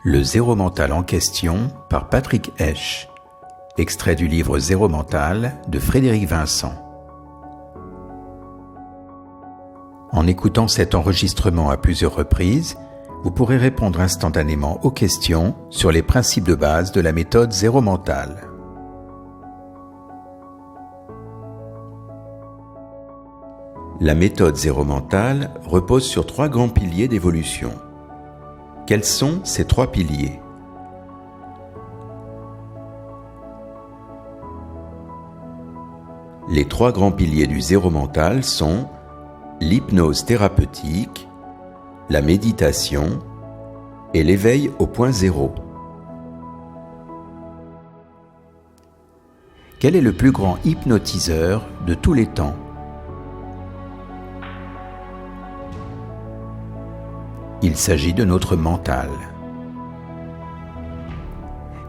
Le zéro mental en question par Patrick Esch. Extrait du livre Zéro mental de Frédéric Vincent. En écoutant cet enregistrement à plusieurs reprises, vous pourrez répondre instantanément aux questions sur les principes de base de la méthode Zéro mental. La méthode Zéro mental repose sur 3 grands piliers d'évolution. Quels sont ces 3 piliers ? Les 3 grands piliers du zéro mental sont l'hypnose thérapeutique, la méditation et l'éveil au point zéro. Quel est le plus grand hypnotiseur de tous les temps ? Il s'agit de notre mental.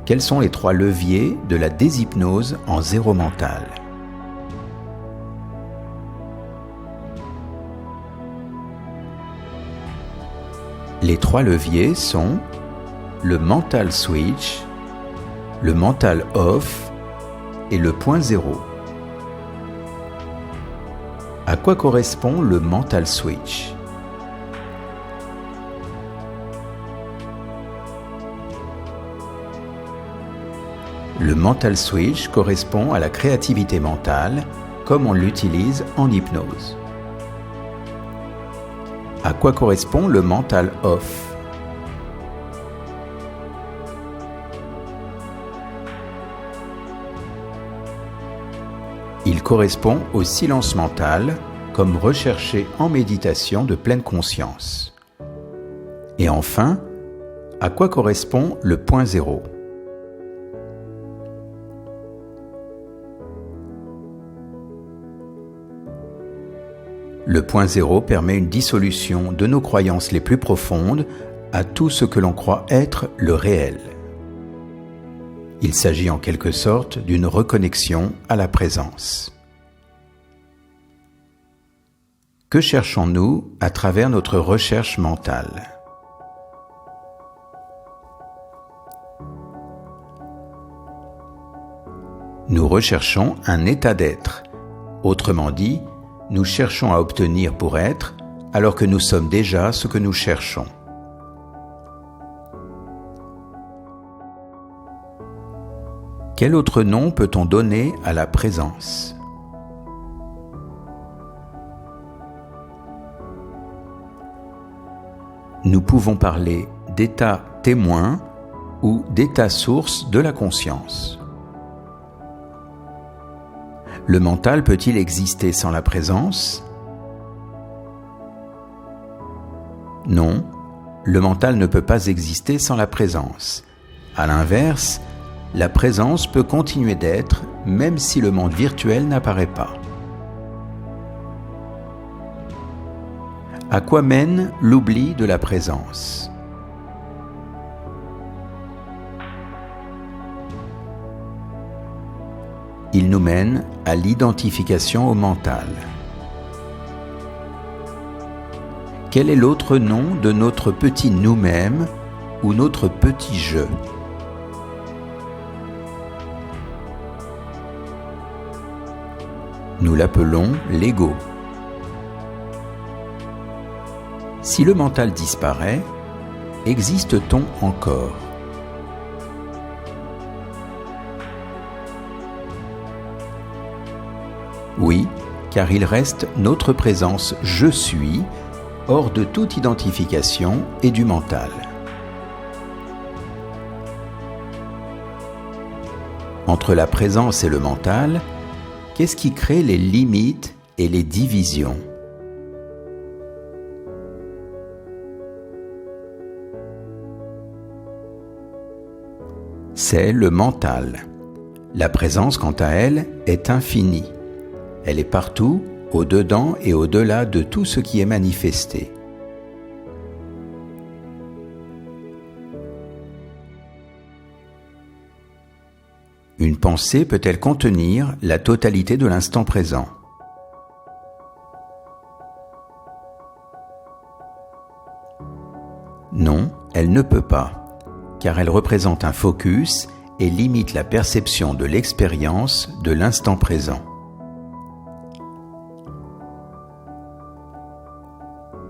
Quels sont les 3 leviers de la déshypnose en zéro mental ? Les 3 leviers sont le mental switch, le mental off et le point zéro. À quoi correspond le mental switch ? Le mental switch correspond à la créativité mentale, comme on l'utilise en hypnose. À quoi correspond le mental off ? Il correspond au silence mental, comme recherché en méditation de pleine conscience. Et enfin, à quoi correspond le point zéro ? Le point zéro permet une dissolution de nos croyances les plus profondes à tout ce que l'on croit être le réel. Il s'agit en quelque sorte d'une reconnexion à la présence. Que cherchons-nous à travers notre recherche mentale ? Nous recherchons un état d'être. Autrement dit, nous cherchons à obtenir pour être, alors que nous sommes déjà ce que nous cherchons. Quel autre nom peut-on donner à la présence ? Nous pouvons parler d'état témoin ou d'état source de la conscience. Le mental peut-il exister sans la présence ? Non, le mental ne peut pas exister sans la présence. À l'inverse, la présence peut continuer d'être même si le monde virtuel n'apparaît pas. À quoi mène l'oubli de la présence ? Il nous mène à l'identification au mental. Quel est l'autre nom de notre petit nous-mêmes ou notre petit je ? Nous l'appelons l'ego. Si le mental disparaît, existe-t-on encore ? Oui, car il reste notre présence « je suis » hors de toute identification et du mental. Entre la présence et le mental, qu'est-ce qui crée les limites et les divisions ? C'est le mental. La présence, quant à elle, est infinie. Elle est partout, au-dedans et au-delà de tout ce qui est manifesté. Une pensée peut-elle contenir la totalité de l'instant présent ? Non, elle ne peut pas. car elle représente un focus et limite la perception de l'expérience de l'instant présent.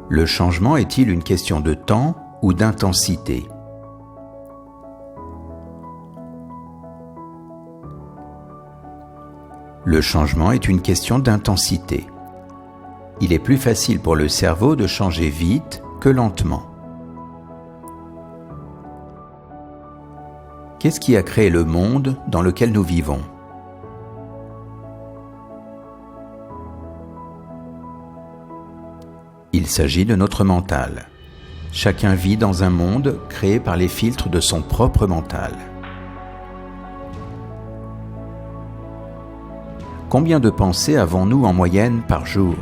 Le changement est-il une question de temps ou d'intensité ? Le changement est une question d'intensité. Il est plus facile pour le cerveau de changer vite que lentement. Qu'est-ce qui a créé le monde dans lequel nous vivons ? Il s'agit de notre mental. Chacun vit dans un monde créé par les filtres de son propre mental. Combien de pensées avons-nous en moyenne par jour ?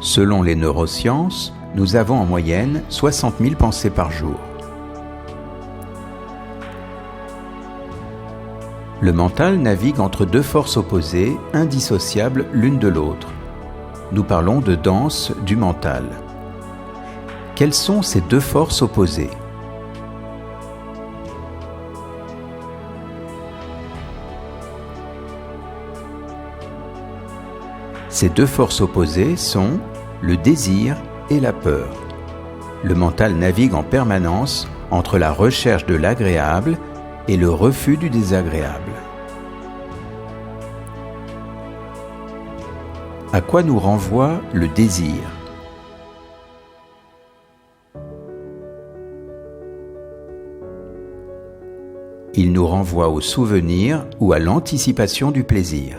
Selon les neurosciences, nous avons en moyenne 60 000 pensées par jour. Le mental navigue entre deux forces opposées, indissociables l'une de l'autre. Nous parlons de danse du mental. Quelles sont ces deux forces opposées ? Ces deux forces opposées sont le désir et la peur. Le mental navigue en permanence entre la recherche de l'agréable et le refus du désagréable. À quoi nous renvoie le désir ? Il nous renvoie au souvenir ou à l'anticipation du plaisir.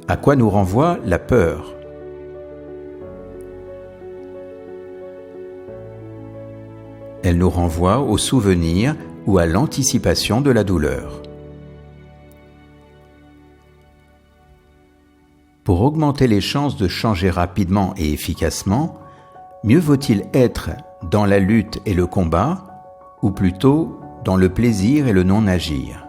À quoi nous renvoie la peur ? Elle nous renvoie au souvenir ou à l'anticipation de la douleur. Pour augmenter les chances de changer rapidement et efficacement, mieux vaut-il être dans la lutte et le combat, ou plutôt dans le plaisir et le non-agir ?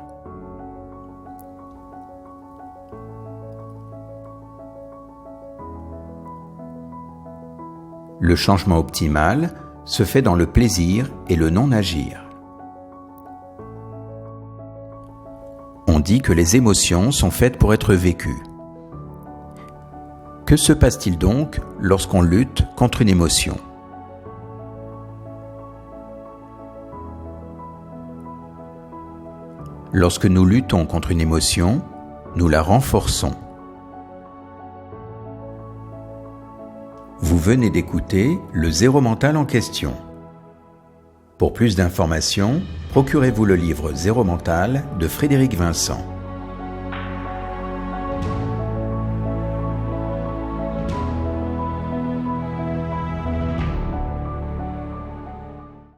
Le changement optimal se fait dans le plaisir et le non-agir. On dit que les émotions sont faites pour être vécues. Que se passe-t-il donc lorsqu'on lutte contre une émotion ? Lorsque nous luttons contre une émotion, nous la renforçons. Vous venez d'écouter le Zéro Mental en question. Pour plus d'informations, procurez-vous le livre Zéro Mental de Frédéric Vincent.